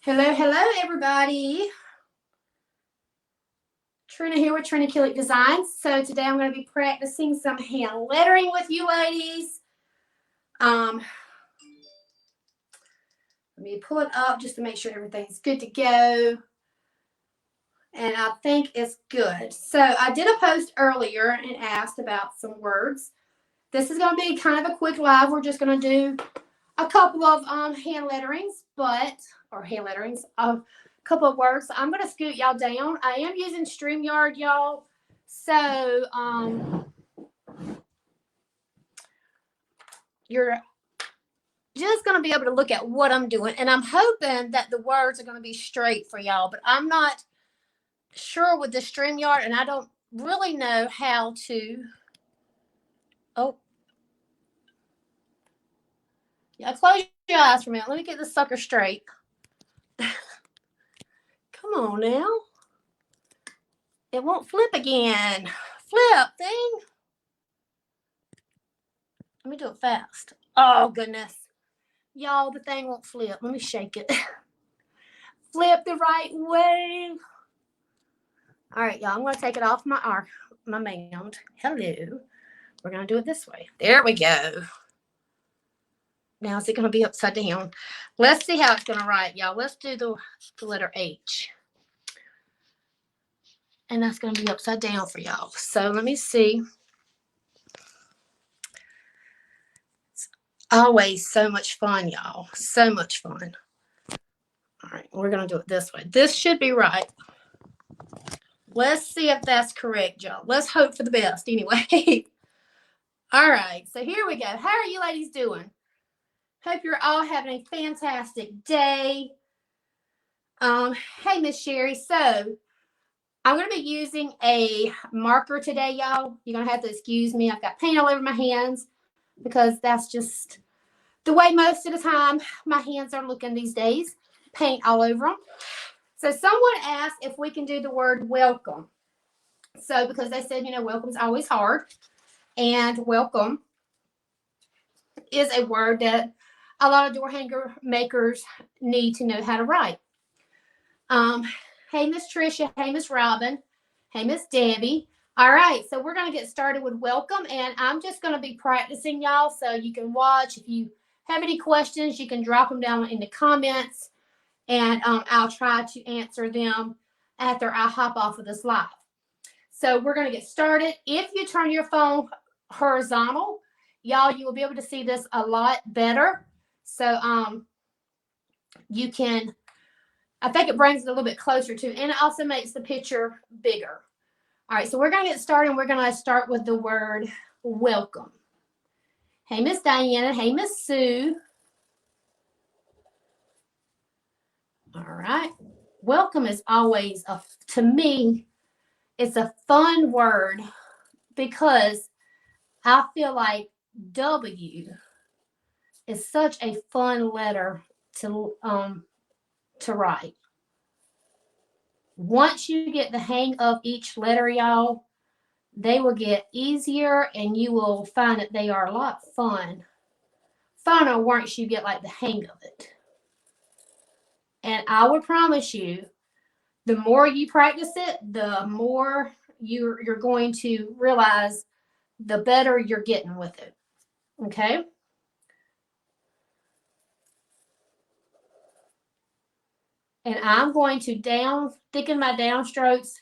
Hello, hello, everybody. Trina here with Trina Killick Designs. So today I'm going to be practicing some hand lettering with you ladies. Let me pull it up just to make sure everything's good to go. And I think it's good. So I did a post earlier and asked about some words. This is going to be kind of a quick live. We're just going to do a couple of hand letterings, a couple of words. So I'm going to scoot y'all down. I am using StreamYard, y'all. So you're just going to be able to look at what I'm doing. And I'm hoping that the words are going to be straight for y'all. But I'm not sure with the StreamYard, and I don't really know how to. Oh. Yeah, close your eyes for a minute. Let me get this sucker straight. Come on now. It won't flip again. Flip thing. Let me do it fast. Oh, goodness. Y'all, the thing won't flip. Let me shake it. Flip the right way. All right, y'all. I'm going to take it off my mound. Hello. We're going to do it this way. There we go. Now, is it going to be upside down? Let's see how it's going to write, y'all. Let's do the letter H. And that's going to be upside down for y'all. So let me see. It's always so much fun, y'all. So much fun. All right, we're going to do it this way. This should be right. Let's see if that's correct, y'all. Let's hope for the best anyway. All right, so here we go. How are you ladies doing? Hope you're all having a fantastic day. Hey, Miss Sherry. So I'm going to be using a marker today, y'all. You're going to have to excuse me. I've got paint all over my hands because that's just the way most of the time my hands are looking these days. Paint all over them. So someone asked if we can do the word welcome. So because they said, welcome's always hard. And welcome is a word that a lot of door hanger makers need to know how to write. Hey, Miss Tricia. Hey, Miss Robin. Hey, Miss Debbie. All right, so we're going to get started with welcome, and I'm just going to be practicing, y'all, so you can watch. If you have any questions, you can drop them down in the comments, and I'll try to answer them after I hop off of this live. So we're going to get started. If you turn your phone horizontal, y'all, you will be able to see this a lot better. So you can, I think it brings it a little bit closer to, and it also makes the picture bigger. All right, so we're going to get started. We're going to start with the word welcome. Hey, Miss Diana. Hey, Miss Sue. All right. Welcome is always, to me, it's a fun word because I feel like W is such a fun letter to write. Once you get the hang of each letter, y'all, they will get easier and you will find that they are a lot funner once you get like the hang of it. And I would promise you, the more you practice it, the more you're going to realize the better you're getting with it. Okay? And I'm going to thicken my downstrokes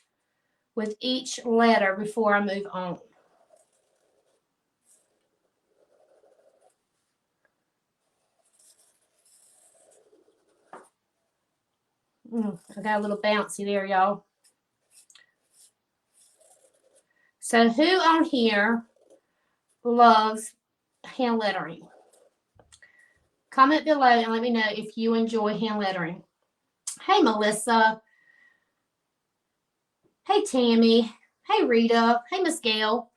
with each letter before I move on. I got a little bouncy there, y'all. So who on here loves hand lettering? Comment below and let me know if you enjoy hand lettering. Hey, Melissa. Hey, Tammy. Hey, Rita. Hey, Miss Gail.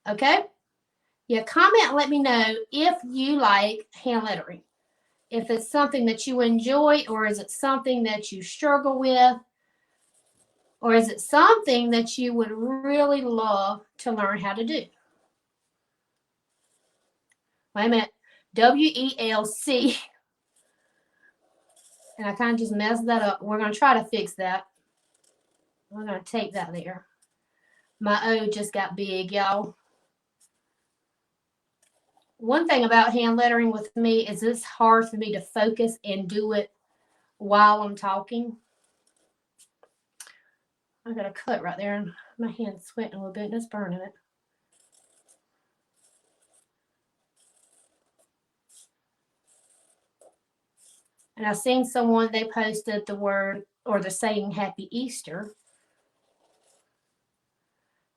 Okay? Yeah, comment and let me know if you like hand lettering. If it's something that you enjoy, or is it something that you struggle with, or is it something that you would really love to learn how to do? Wait a minute. WELC. And I kind of just messed that up. We're going to try to fix that. We're going to take that there. My O just got big, y'all. One thing about hand lettering with me is it's hard for me to focus and do it while I'm talking. I got a cut right there and my hand's sweating a little bit and it's burning it. And I've seen someone, they posted the word or the saying Happy Easter.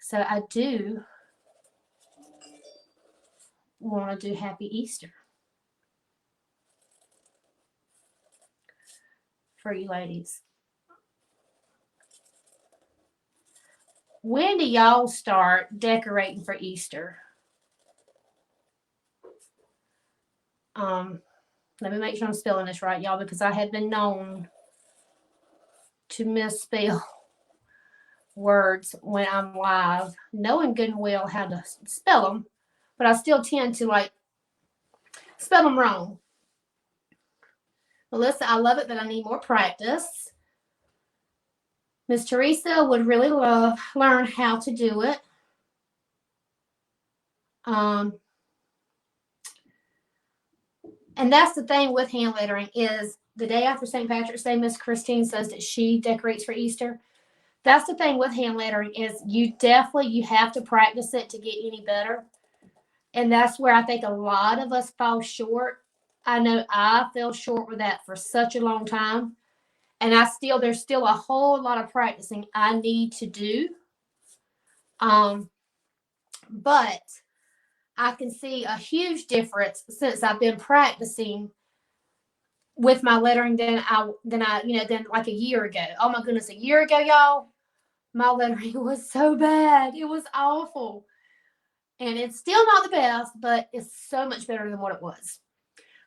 So I do want to do Happy Easter for you ladies. When do y'all start decorating for Easter? Let me make sure I'm spelling this right, y'all, because I have been known to misspell words when I'm live, knowing good and well how to spell them, but I still tend to like spell them wrong. Melissa, I love it, but I need more practice. Miss Teresa would really learn how to do it. And that's the thing with hand lettering is the day after St. Patrick's Day, Miss Christine says that she decorates for Easter. That's the thing with hand lettering is you have to practice it to get any better. And that's where I think a lot of us fall short. I know I fell short with that for such a long time. And there's still a whole lot of practicing I need to do. But I can see a huge difference since I've been practicing with my lettering than like a year ago. Oh my goodness, a year ago, y'all, my lettering was so bad. It was awful. And it's still not the best, but it's so much better than what it was.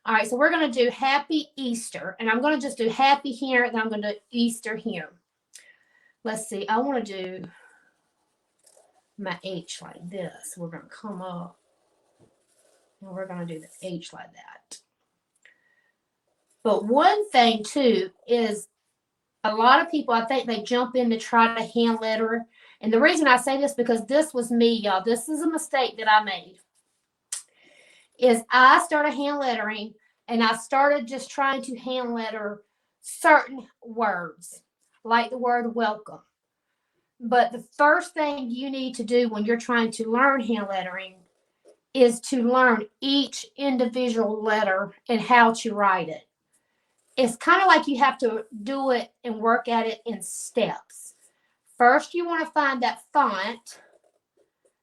All right, so we're going to do Happy Easter. And I'm going to just do Happy here, and then I'm going to do Easter here. Let's see. I want to do my H like this. We're going to come up, and we're going to do the H like that. But one thing, too, is a lot of people, I think they jump in to try to hand letter. And the reason I say this, because this was me, y'all. This is a mistake that I made. Is I started hand lettering, and I started just trying to hand letter certain words, like the word welcome. But the first thing you need to do when you're trying to learn hand lettering is to learn each individual letter and how to write it. It's kind of like you have to do it and work at it in steps. First, you want to find that font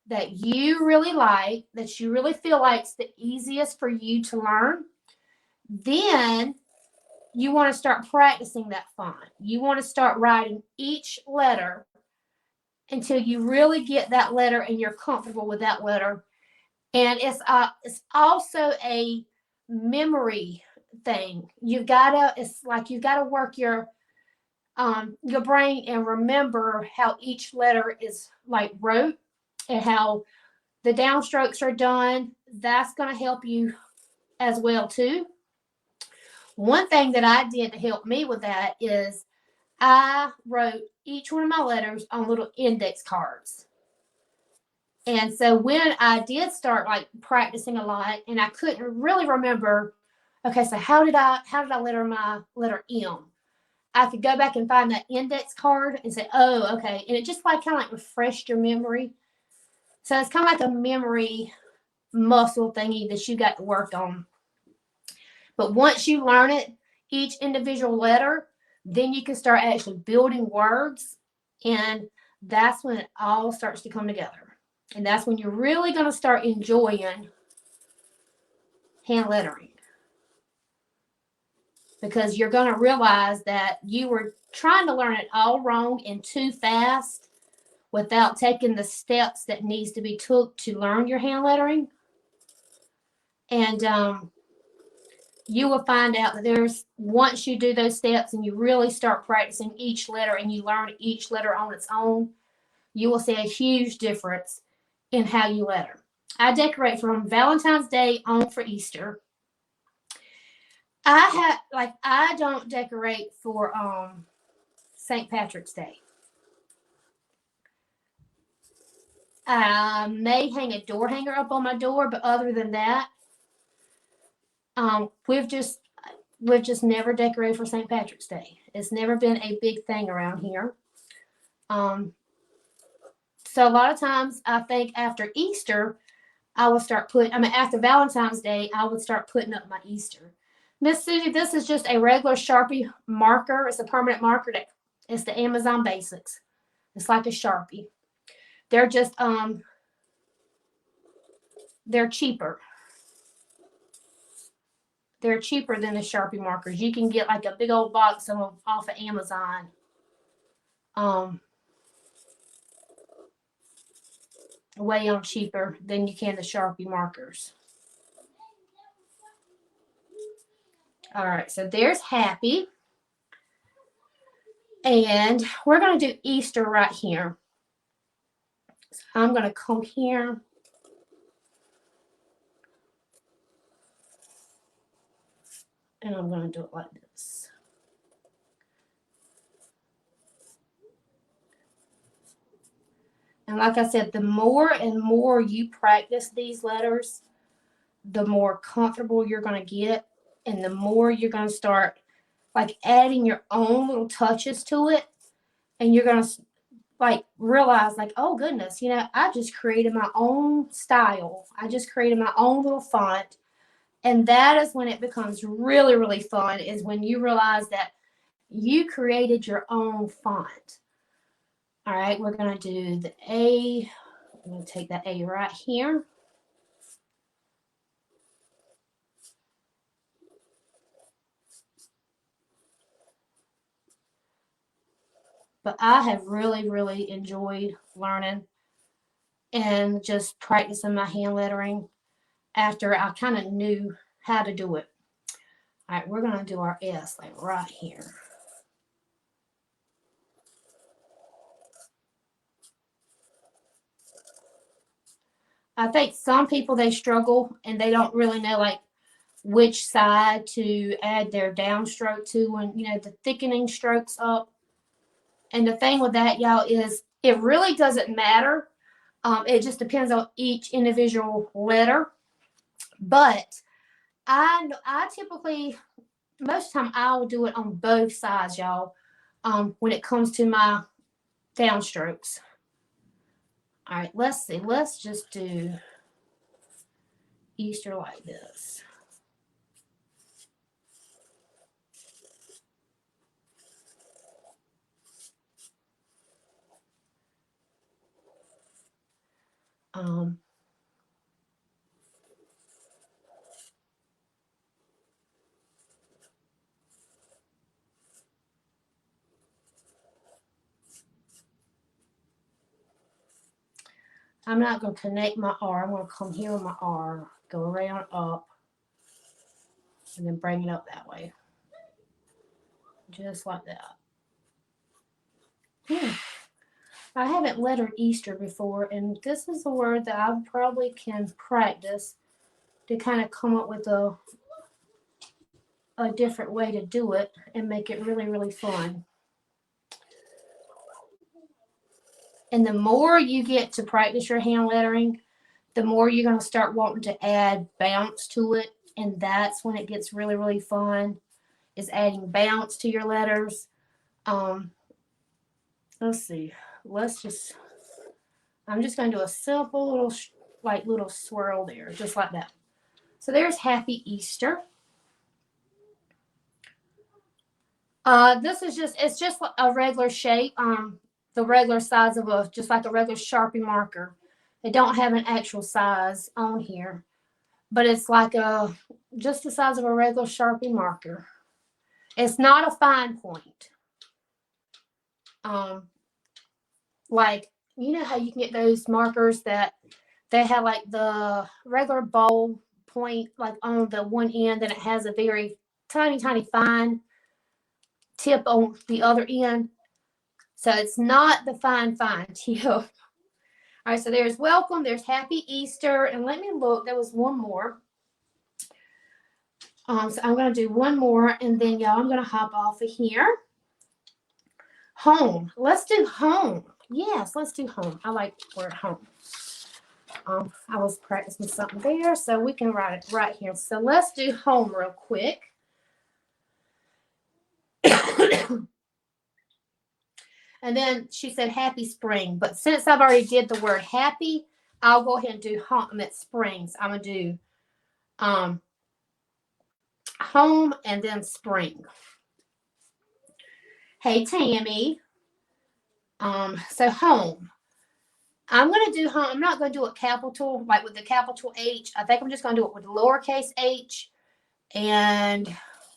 that you really like, that you really feel like it's the easiest for you to learn. Then you want to start practicing that font. You want to start writing each letter until you really get that letter and you're comfortable with that letter. And it's also a memory thing. It's like you've got to work your brain and remember how each letter is like wrote and how the downstrokes are done. That's going to help you as well too. One thing that I did to help me with that is I wrote each one of my letters on little index cards. And so when I did start like practicing a lot and I couldn't really remember, okay, so how did I letter my letter M? I could go back and find that index card and say, oh, okay. And it just like kind of like refreshed your memory. So it's kind of like a memory muscle thingy that you got to work on. But once you learn it, each individual letter, then you can start actually building words. And that's when it all starts to come together. And that's when you're really going to start enjoying hand lettering. Because you're going to realize that you were trying to learn it all wrong and too fast without taking the steps that needs to be took to learn your hand lettering. And you will find out that once you do those steps and you really start practicing each letter and you learn each letter on its own, you will see a huge difference in how you letter. I decorate from Valentine's Day on for Easter. I don't decorate for St. Patrick's Day. I may hang a door hanger up on my door, but other than that, we've just never decorated for St. Patrick's Day. It's never been a big thing around here. So a lot of times I think after Easter, I will start after Valentine's Day, I would start putting up my Easter. Miss Susie, this is just a regular Sharpie marker. It's a permanent marker. It's the Amazon Basics. It's like a Sharpie. They're just, they're cheaper. They're cheaper than the Sharpie markers. You can get like a big old box of them off of Amazon. Way on cheaper than you can the Sharpie markers. All right, so there's Happy. And we're going to do Easter right here. So I'm going to come here. And I'm going to do it like this. And like I said, the more and more you practice these letters, the more comfortable you're going to get. And the more you're going to start like adding your own little touches to it. And you're going to like realize like, oh goodness, you know, I just created my own style. I just created my own little font. And that is when it becomes really, really fun, is when you realize that you created your own font. All right, we're going to do the A. I'm going to take that A right here. But I have really, really enjoyed learning and just practicing my hand lettering after I kind of knew how to do it. All right, we're going to do our S like right here. I think some people, they struggle and they don't really know like which side to add their downstroke to when, you know, the thickening strokes up. And the thing with that, y'all, is it really doesn't matter. It just depends on each individual letter. But I typically, most of the time, I will do it on both sides, y'all, when it comes to my downstrokes. All right, let's see. Let's just do Easter like this. I'm not going to connect my R. I'm going to come here with my R, go around up, and then bring it up that way. Just like that. I haven't lettered Easter before, and this is a word that I probably can practice to kind of come up with a different way to do it and make it really, really fun. And the more you get to practice your hand lettering, the more you're going to start wanting to add bounce to it. And that's when it gets really, really fun, is adding bounce to your letters. Let's see. I'm just going to do a simple little swirl there, just like that. So there's Happy Easter. It's just a regular shape. The regular size of just like a regular Sharpie marker. They don't have an actual size on here, but it's like just the size of a regular Sharpie marker. It's not a fine point. Like, you know how you can get those markers that they have like the regular ball point like on the one end, and it has a very tiny, tiny fine tip on the other end. So it's not the fine tip. All right, so there's welcome, there's Happy Easter, and let me look. There was one more. So I'm going to do one more, and then y'all, I'm going to hop off of here. Home. Let's do home. Yes, let's do home. I like the word home. I was practicing something there, so we can write it right here. So let's do home real quick. And then she said happy spring. But since I've already did the word happy, I'll go ahead and do home at springs. I'm going to do home and then spring. Hey, Tammy. So home. I'm going to do home. I'm not going to do it capital, like with the capital H. I think I'm just going to do it with lowercase h. And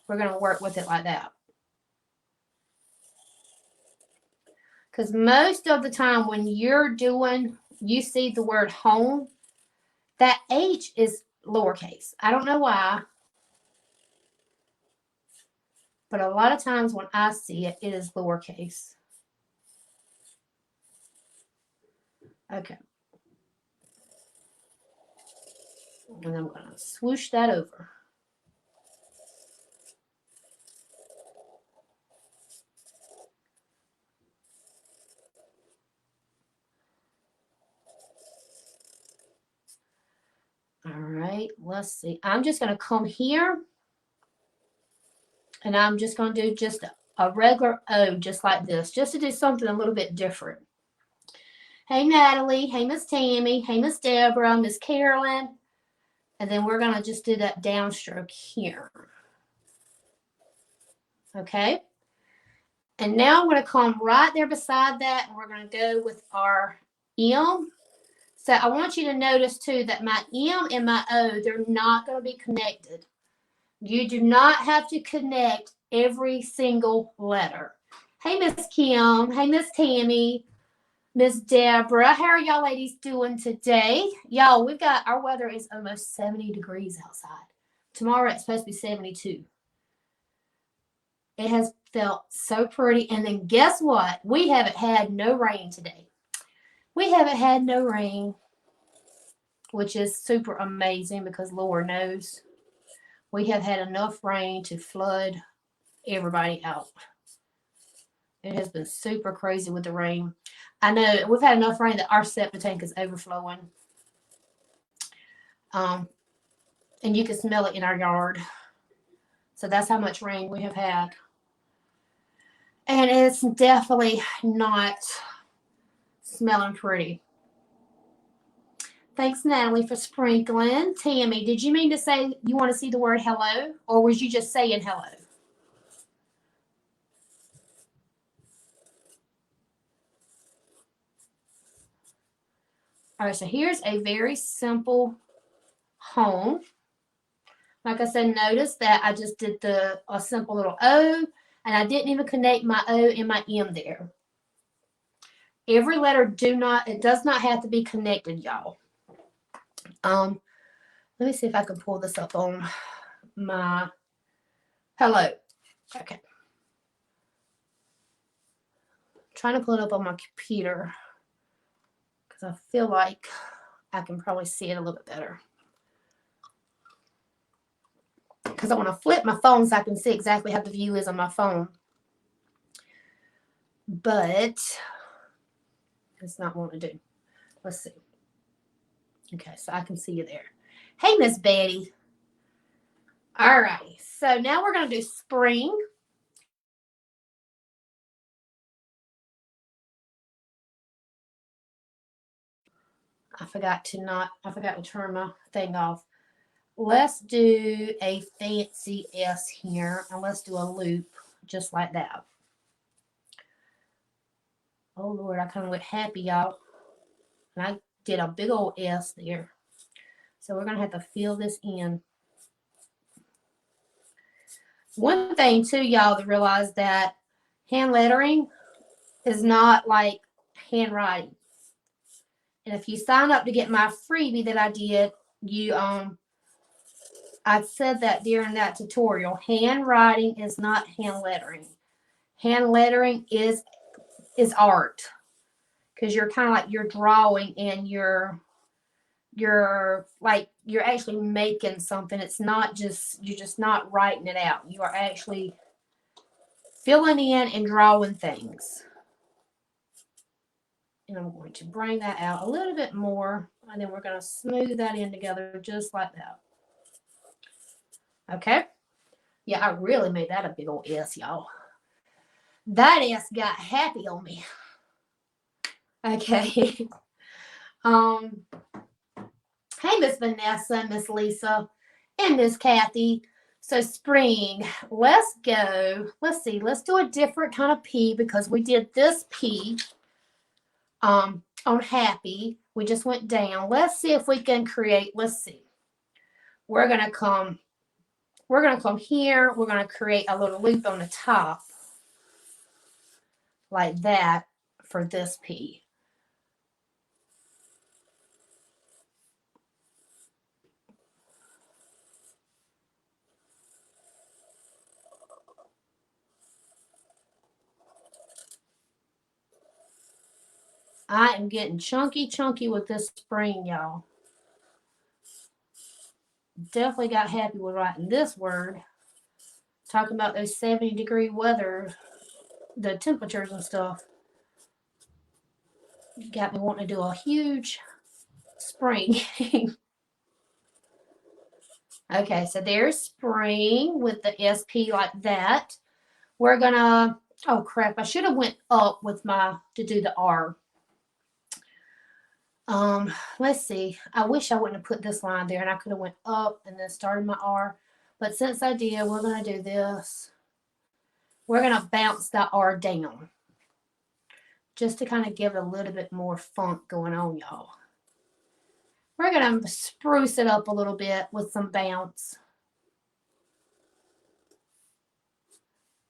we're going to work with it like that. Because most of the time when you're doing, you see the word home, that H is lowercase. I don't know why. But a lot of times when I see it, it is lowercase. Okay. And I'm going to swoosh that over. All right, let's see. I'm just going to come here. And I'm just going to do just a regular O, just like this, just to do something a little bit different. Hey, Natalie. Hey, Miss Tammy. Hey, Miss Deborah. Miss Carolyn. And then we're going to just do that downstroke here. Okay. And now I'm going to come right there beside that, and we're going to go with our M. So I want you to notice, too, that my M and my O, they're not going to be connected. You do not have to connect every single letter. Hey, Miss Kim. Hey, Miss Tammy. Miss Deborah. How are y'all ladies doing today? Y'all, we've got, our weather is almost 70 degrees outside. Tomorrow it's supposed to be 72. It has felt so pretty. And then guess what? We haven't had no rain today. We haven't had no rain, which is super amazing because Lord knows we have had enough rain to flood everybody out. It has been super crazy with the rain. I know we've had enough rain that our septic tank is overflowing. And you can smell it in our yard. So that's how much rain we have had. And it's definitely not smelling pretty. Thanks, Natalie, for sprinkling. Tammy, did you mean to say you want to see the word hello? Or was you just saying hello? All right, so here's a very simple home. Like I said, notice that I just did a simple little O, and I didn't even connect my O and my M there. Every letter does not have to be connected, y'all. Let me see if I can pull this up on my hello. Okay. I'm trying to pull it up on my computer because I feel like I can probably see it a little bit better. Because I want to flip my phone so I can see exactly how the view is on my phone. But it's not what I do. Let's see. Okay, so I can see you there. Hey, Miss Betty. All right, so now we're going to do spring. I forgot to turn my thing off. Let's do a fancy S here, and let's do a loop just like that. Oh, Lord, I kind of went happy, y'all. And I did a big old S there. So we're going to have to fill this in. One thing, too, y'all, to realize that hand lettering is not like handwriting. And if you sign up to get my freebie that I did, I said that during that tutorial. Handwriting is not hand lettering. Hand lettering is art, because you're kind of like you're drawing and you're you're actually making something. It's not just, you're just not writing it out. You are actually filling in and drawing things. And I'm going to bring that out a little bit more, and then we're going to smooth that in together just like that. Okay. Yeah, I really made that a big old S, y'all. That S got happy on me. Okay. Hey, Miss Vanessa, Miss Lisa, and Miss Kathy. So spring, let's go. Let's see. Let's do a different kind of P, because we did this P on happy. We just went down. Let's see if we can create. Let's see. We're gonna come here. We're gonna create a little loop on the top like that for this P. I am getting chunky with this spring, y'all. Definitely got happy with writing this word. Talking about those 70-degree weather, the temperatures and stuff. Got me wanting to do a huge spring. Okay, so there's spring with the SP like that. We're gonna, oh crap, I should have went up with to do the R. Let's see. I wish I wouldn't have put this line there, and I could have went up and then started my R. But since I did, we're gonna do this. We're gonna bounce that R down, just to kind of give it a little bit more funk going on, y'all. We're gonna spruce it up a little bit with some bounce.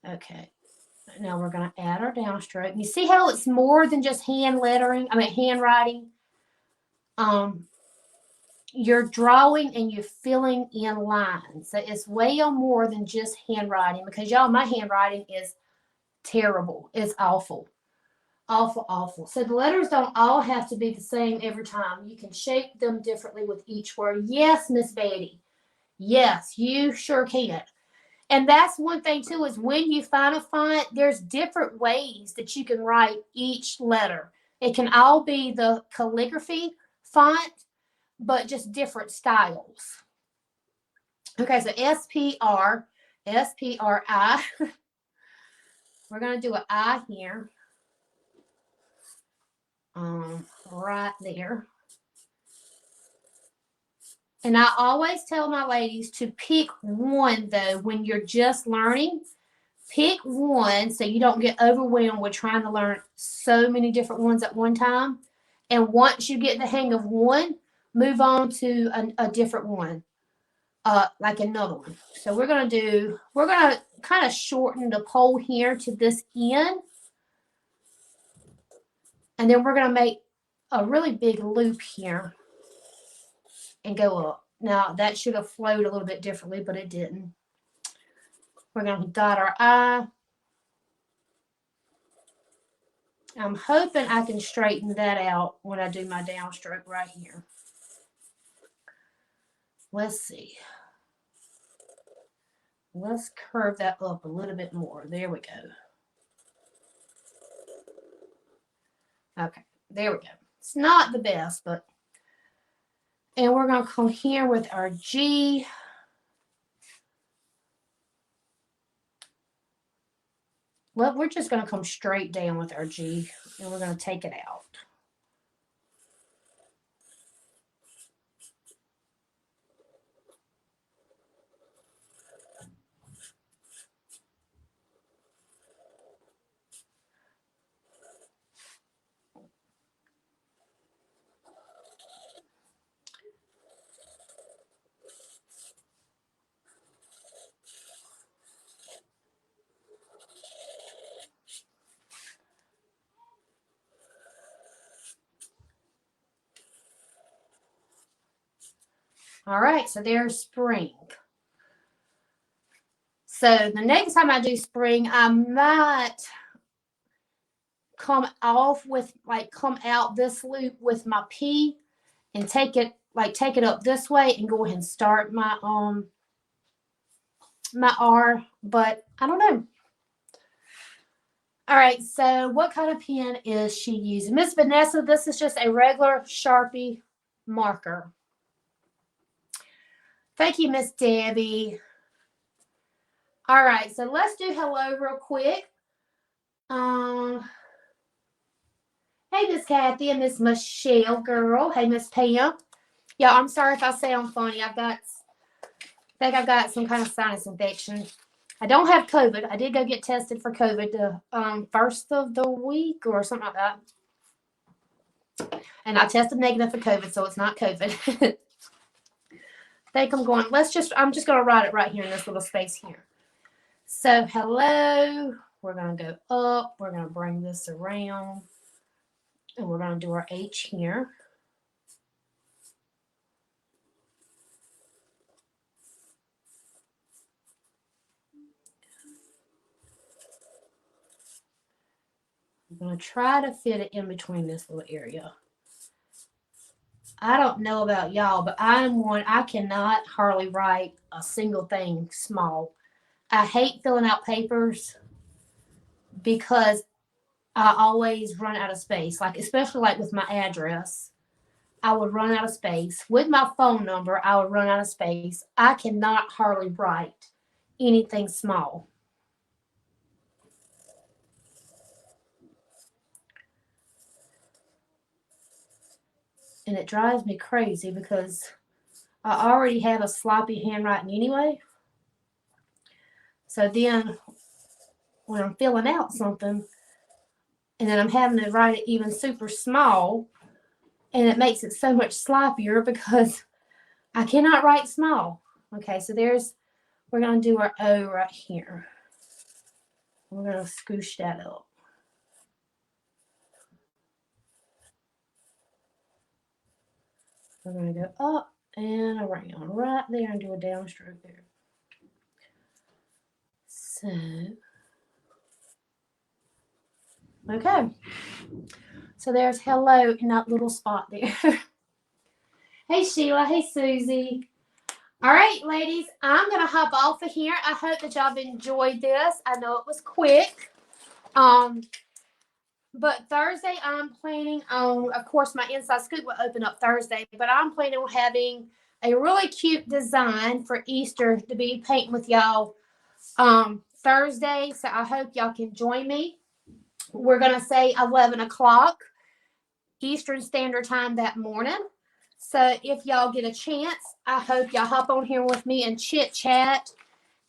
Okay. Now we're gonna add our downstroke. You see how it's more than just handwriting? You're drawing and you're filling in lines. So it's way more than just handwriting, because y'all, my handwriting is terrible. It's awful. Awful. So the letters don't all have to be the same every time. You can shape them differently with each word. Yes, Miss Betty. Yes, you sure can. And that's one thing too, is when you find a font, there's different ways that you can write each letter. It can all be the calligraphy font, but just different styles. Okay, so SPRI. We're going to do an I here. Right there. And I always tell my ladies to pick one, though, when you're just learning. Pick one so you don't get overwhelmed with trying to learn so many different ones at one time. And once you get the hang of one, move on to a different one, like another one. So we're going to kind of shorten the pole here to this end. And then we're going to make a really big loop here and go up. Now, that should have flowed a little bit differently, but it didn't. We're going to dot our I. I'm hoping I can straighten that out when I do my downstroke right here. Let's see. Let's curve that up a little bit more. There we go. Okay, there we go. It's not the best, but... And we're going to come here with our G. Well, we're just going to come straight down with our G, and we're going to take it out. All right, so there's spring. So the next time I do spring, I might come out this loop with my P and take it like take it up this way and go ahead and start my my R, but I don't know. All right, so what kind of pen is she using? Miss Vanessa, this is just a regular Sharpie marker. Thank you, Miss Debbie. All right, so let's do hello real quick. Hey, Miss Kathy and Miss Michelle, girl. Hey, Miss Pam. Yeah, I'm sorry if I sound funny. I think I've got some kind of sinus infection. I don't have COVID. I did go get tested for COVID the first of the week or something like that. And I tested negative for COVID, so it's not COVID. I think I'm going, I'm just going to write it right here in this little space here. So, hello. We're going to go up. We're going to bring this around. And we're going to do our H here. I'm going to try to fit it in between this little area. I don't know about y'all, but I cannot hardly write a single thing small. I hate filling out papers because I always run out of space. Like, especially like with my address, I would run out of space. With my phone number, I would run out of space. I cannot hardly write anything small. And it drives me crazy because I already have a sloppy handwriting anyway. So then when I'm filling out something and then I'm having to write it even super small, and it makes it so much sloppier because I cannot write small. Okay, so we're going to do our O right here. We're going to scoosh that up. We're going to go up and around right there and do a downstroke there. So, okay. So there's hello in that little spot there. Hey, Sheila. Hey, Susie. All right, ladies, I'm going to hop off of here. I hope that y'all have enjoyed this. I know it was quick. But Thursday, I'm planning on, of course, my Inside Scoop will open up Thursday, but I'm planning on having a really cute design for Easter to be painting with y'all Thursday. So I hope y'all can join me. We're going to say 11 o'clock Eastern Standard Time that morning. So if y'all get a chance, I hope y'all hop on here with me and chit chat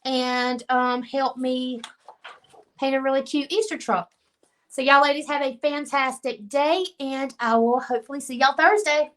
and help me paint a really cute Easter truck. So y'all ladies have a fantastic day, and I will hopefully see y'all Thursday.